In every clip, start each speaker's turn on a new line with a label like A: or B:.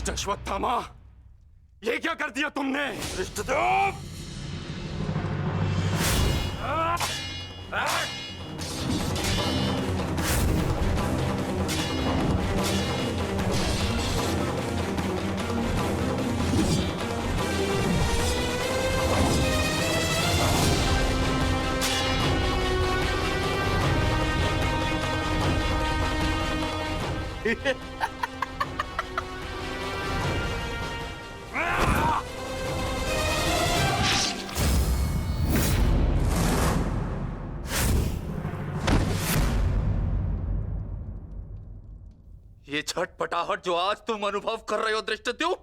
A: अश्वत्थामा, ये क्या कर दिया तुमने? धृष्टद्युम्न!
B: ये छटपटाहट जो आज तुम अनुभव कर रहे हो धृष्टद्युम्न,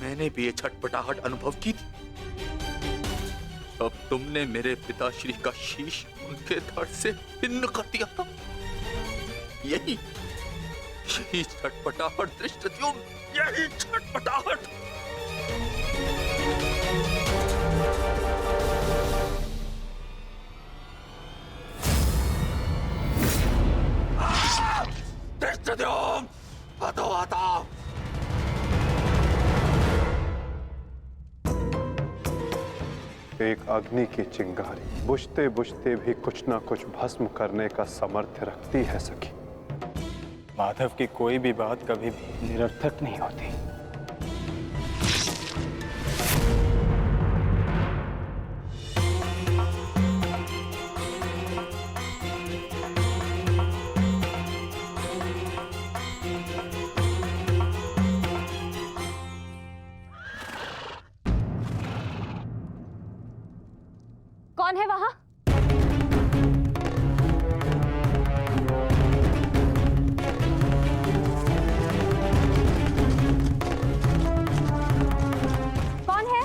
B: मैंने भी ये छटपटाहट अनुभव की थी। अब तुमने मेरे पिताश्री का शीश उनके धड़ से भिन्न कर दिया था। यही छटपटाहट धृष्टद्युम्न, यही छटपटाहट। धृष्टद्युम्न, बताओ आता।
C: एक अग्नि की चिंगारी बुझते बुझते भी कुछ ना कुछ भस्म करने का सामर्थ्य रखती है सखी।
D: माधव की कोई भी बात कभी भी निरर्थक नहीं होती।
E: कौन है वहां? कौन है?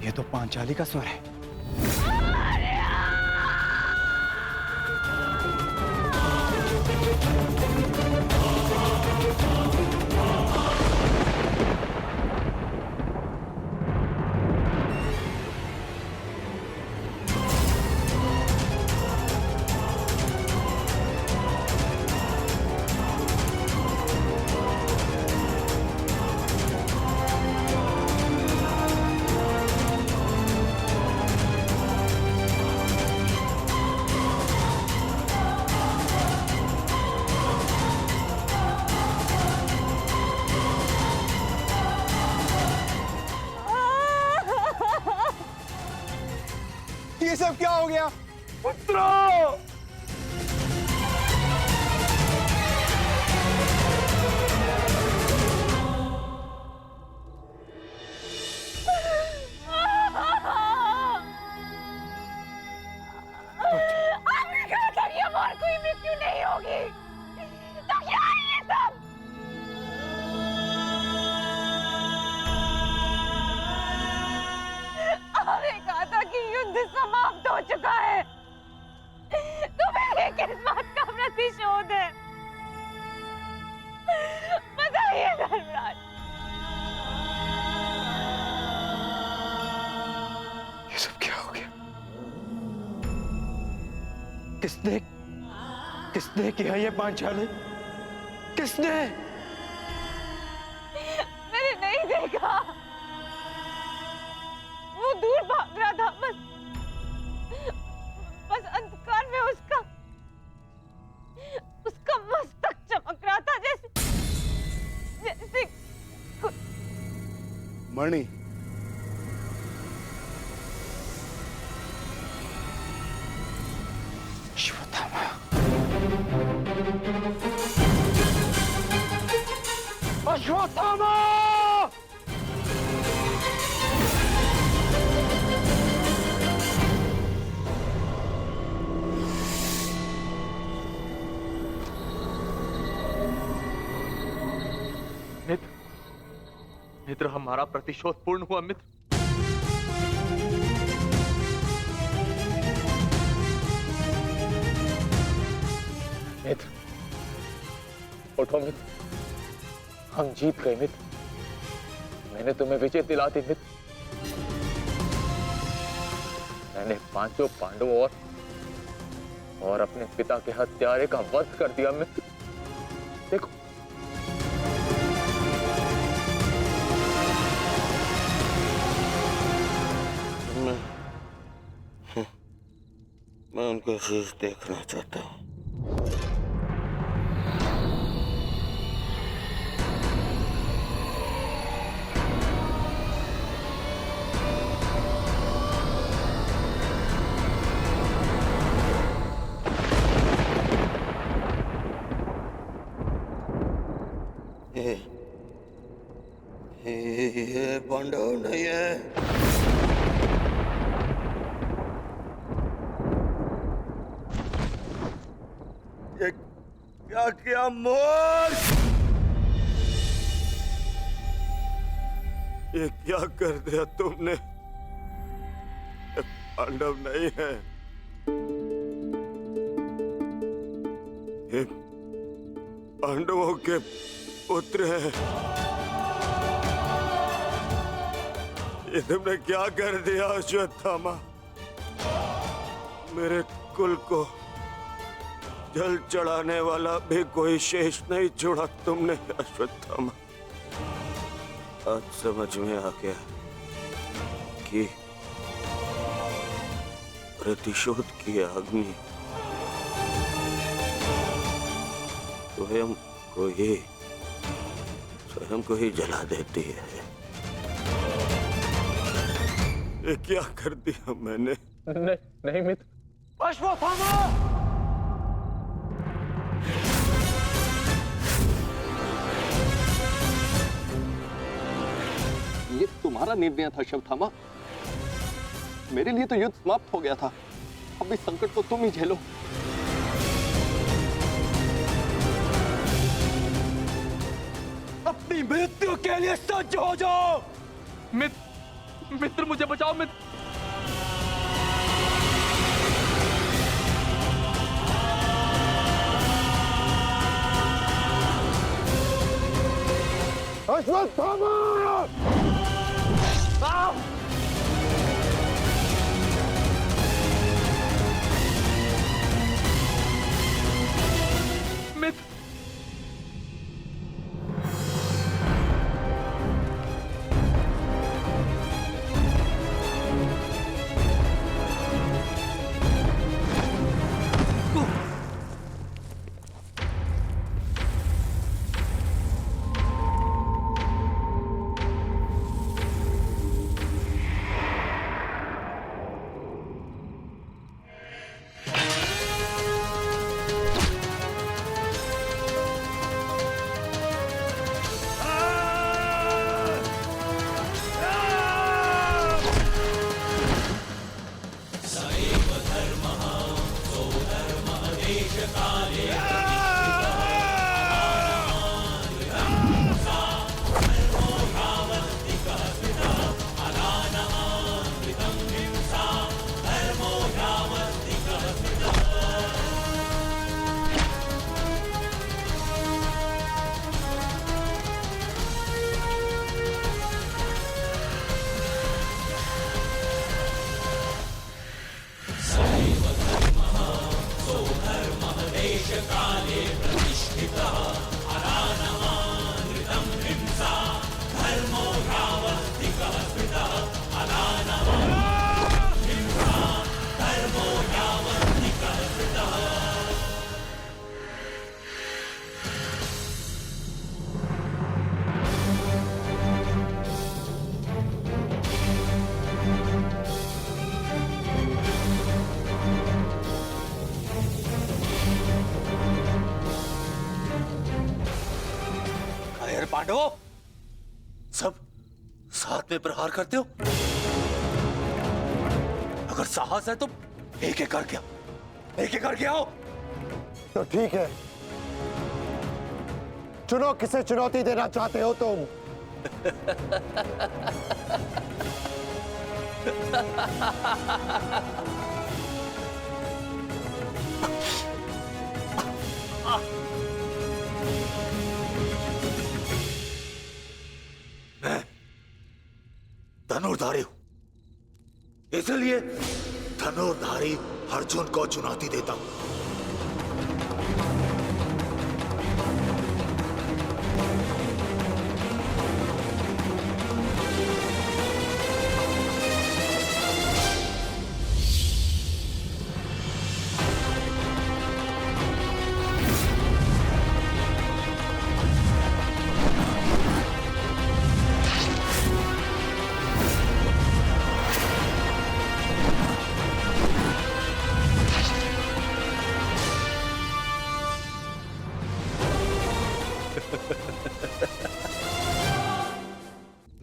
D: ये तो पांचाली का स्वर है।
C: ये सब क्या हो गया?
A: पुत्रो!
E: आपने कहा था कि अब और कोई मृत्यु नहीं होगी, तो क्या है ये सब? आपने कहा था कि युद्ध समाप्त हो चुका है,
D: किसने किसने किया ये पांचाली? किसने?
E: मैंने नहीं देखा, वो दूर भाग रहा था। बस अंधकार में उसका मस्तक चमक रहा था, जैसे
F: मणि,
D: अश्वत्थामा, अश्वत्थामा!
B: मित्र, मित्र, हमारा प्रतिशोध पूर्ण हुआ मित्र।
D: मित्र, उठो मित्र, हम जीत गए मित्र। मैंने तुम्हें विजय दिला दी मित्र। मैंने पांचों पांडवों और अपने पिता के हत्यारे का वध कर दिया मित्र। देखो,
F: मैं उनका शीश देखना चाहता हूँ। ये पांडव नहीं है। ये क्या किया मूर्ख? ये क्या कर दिया तुमने? ये पांडव नहीं है, ये पांडवों के पुत्र हैं। ये तुमने क्या कर दिया अश्वत्थामा? मेरे कुल को जल चढ़ाने वाला भी कोई शेष नहीं छोड़ा तुमने अश्वत्थामा। आज समझ में आ गया कि प्रतिशोध की अग्नि स्वयं को ही जला देती है। ये क्या कर दिया मैंने?
D: नहीं मित्र। अश्वत्थामा!
G: ये तुम्हारा निर्णय था अश्वत्थामा। मेरे लिए तो युद्ध समाप्त हो गया था। अब इस संकट को तुम ही झेलो।
D: अपनी मृत्यु के लिए सज्ज हो जाओ।
B: मित्र, मुझे बचाओ मित्र।
C: अश्वत्थामा!
B: मित्र, पांडवों, सब साथ में प्रहार करते हो? अगर साहस है तो एक एक करके आओ, एक एक करके आओ।
H: तो ठीक है, चुनो किसे चुनौती देना चाहते हो तुम।
B: मैं धनुर्धारी हूं, इसलिए धनुर्धारी अर्जुन को चुनौती देता हूं।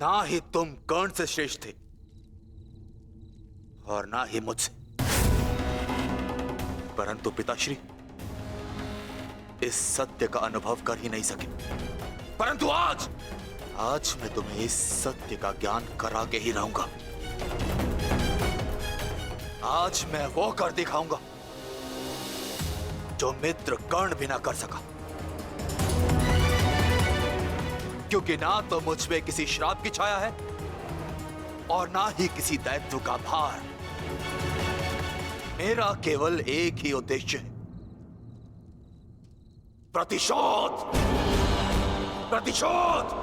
B: ना ही तुम कर्ण से श्रेष्ठ थे और ना ही मुझसे, परंतु पिताश्री इस सत्य का अनुभव कर ही नहीं सके। परंतु आज मैं तुम्हें इस सत्य का ज्ञान करा के ही रहूंगा। आज मैं वो कर दिखाऊंगा जो मित्र कर्ण भी ना कर सका, क्योंकि ना तो मुझ पे किसी श्राप की छाया है और ना ही किसी दायित्व का भार। मेरा केवल एक ही उद्देश्य है, प्रतिशोध। प्रतिशोध।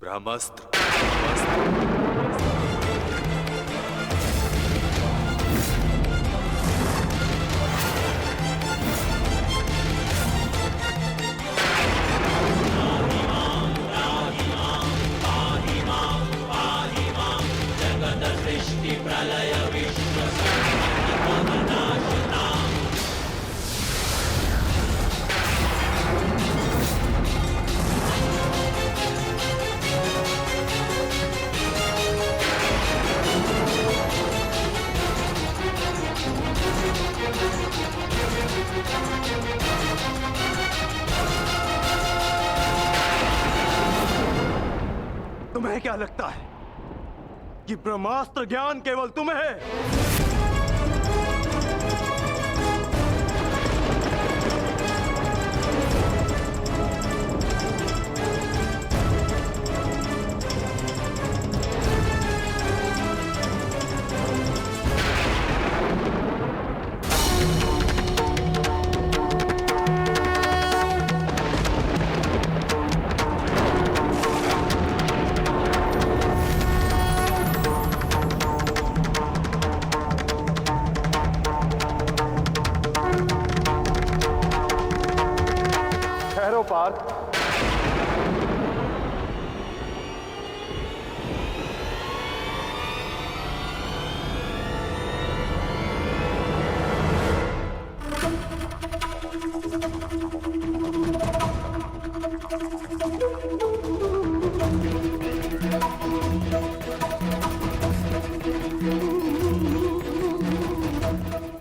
B: ब्रह्मास्त्र।
A: तुम्हें क्या लगता है कि ब्रह्मास्त्र ज्ञान केवल तुम्हें है?
C: ठहरो पार्थ।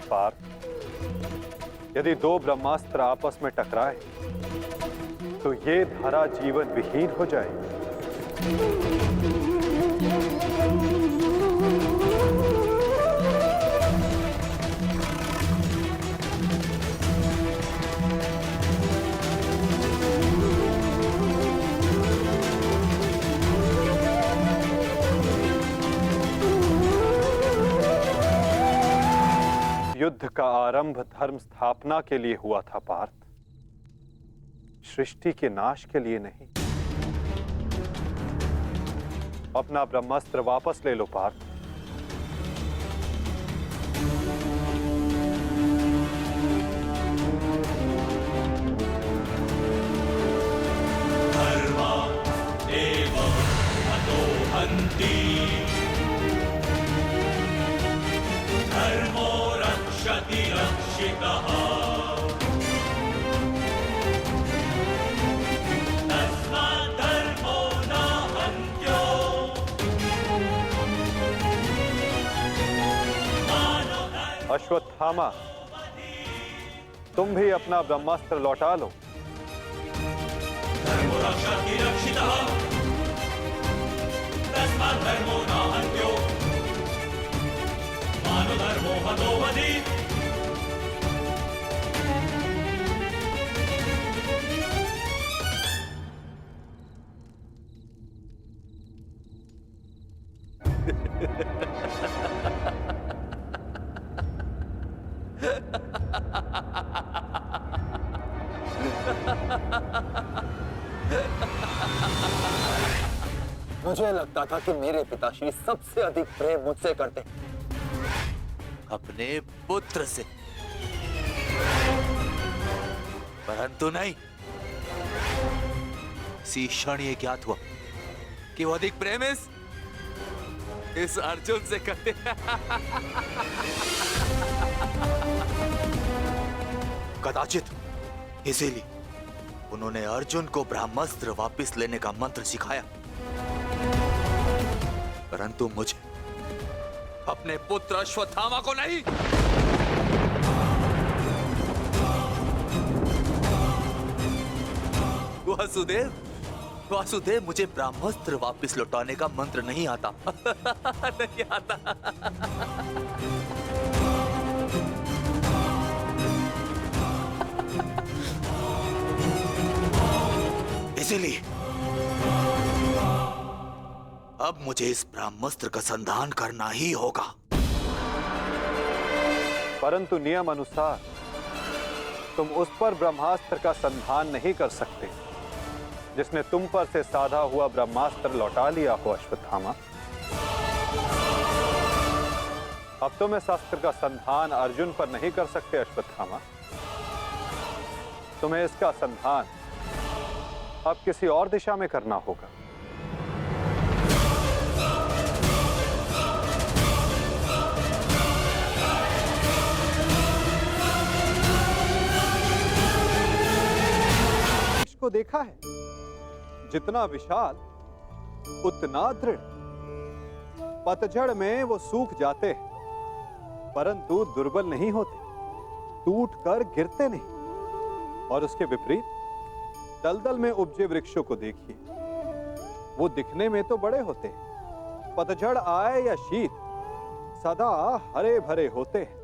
C: पार्थ, यदि दो ब्रह्मास्त्र आपस में टकराए तो ये धरा जीवन विहीन हो जाएगी। युद्ध का आरंभ धर्म स्थापना के लिए हुआ था पार्थ, सृष्टि के नाश के लिए नहीं। अपना ब्रह्मास्त्र वापस ले लो पार्थ। अश्वत्थामा, तुम भी अपना ब्रह्मास्त्र लौटा लो।
G: मुझे लगता था कि मेरे पिताश्री सबसे अधिक प्रेम मुझसे करते,
B: अपने पुत्र से, परंतु नहीं। इसी क्षण ये ज्ञात हुआ कि वो अधिक प्रेम इस अर्जुन से करते हैं। कदाचित इसीलिए उन्होंने अर्जुन को ब्रह्मास्त्र वापस लेने का मंत्र सिखाया, परंतु मुझे, अपने पुत्र अश्वत्थामा को नहीं। वासुदेव, मुझे ब्रह्मास्त्र वापस लौटाने का मंत्र नहीं आता। नहीं आता। इसीलिए अब मुझे इस ब्रह्मास्त्र का संधान करना ही होगा।
C: परंतु नियम अनुसार तुम उस पर ब्रह्मास्त्र का संधान नहीं कर सकते जिसने तुम पर से साधा हुआ ब्रह्मास्त्र लौटा लिया हो अश्वत्थामा। अब तुम इस अस्त्र का संधान अर्जुन पर नहीं कर सकते अश्वत्थामा। तुम्हें इसका संधान अब किसी और दिशा में करना होगा। को देखा है, जितना विशाल उतना दृढ़। पतझड़ में वो सूख जाते हैं, परंतु दुर्बल नहीं होते, टूटकर गिरते नहीं। और उसके विपरीत दलदल में उपजे वृक्षों को देखिए, वो दिखने में तो बड़े होते हैं, पतझड़ आए या शीत सदा हरे भरे होते हैं,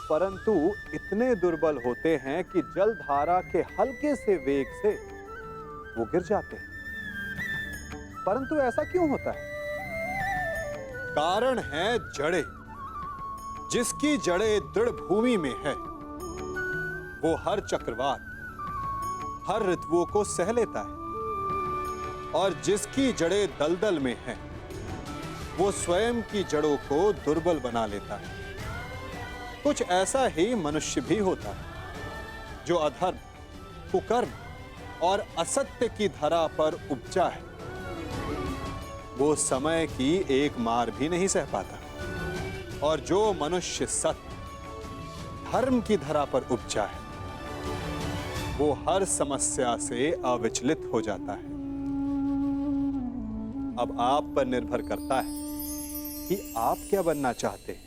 C: परंतु इतने दुर्बल होते हैं कि जलधारा के हल्के से वेग से वो गिर जाते हैं। परंतु ऐसा क्यों होता है? कारण है जड़ें। जिसकी जड़ें दृढ़ भूमि में है वो हर चक्रवात, हर ऋतुओं को सह लेता है, और जिसकी जड़ें दलदल में है वो स्वयं की जड़ों को दुर्बल बना लेता है। कुछ ऐसा ही मनुष्य भी होता है जो अधर्म, कुकर्म और असत्य की धरा पर उपजा है। वो समय की एक मार भी नहीं सह पाता, और जो मनुष्य सत्य, धर्म की धरा पर उपजा है वो हर समस्या से अविचलित हो जाता है। अब आप पर निर्भर करता है कि आप क्या बनना चाहते हैं।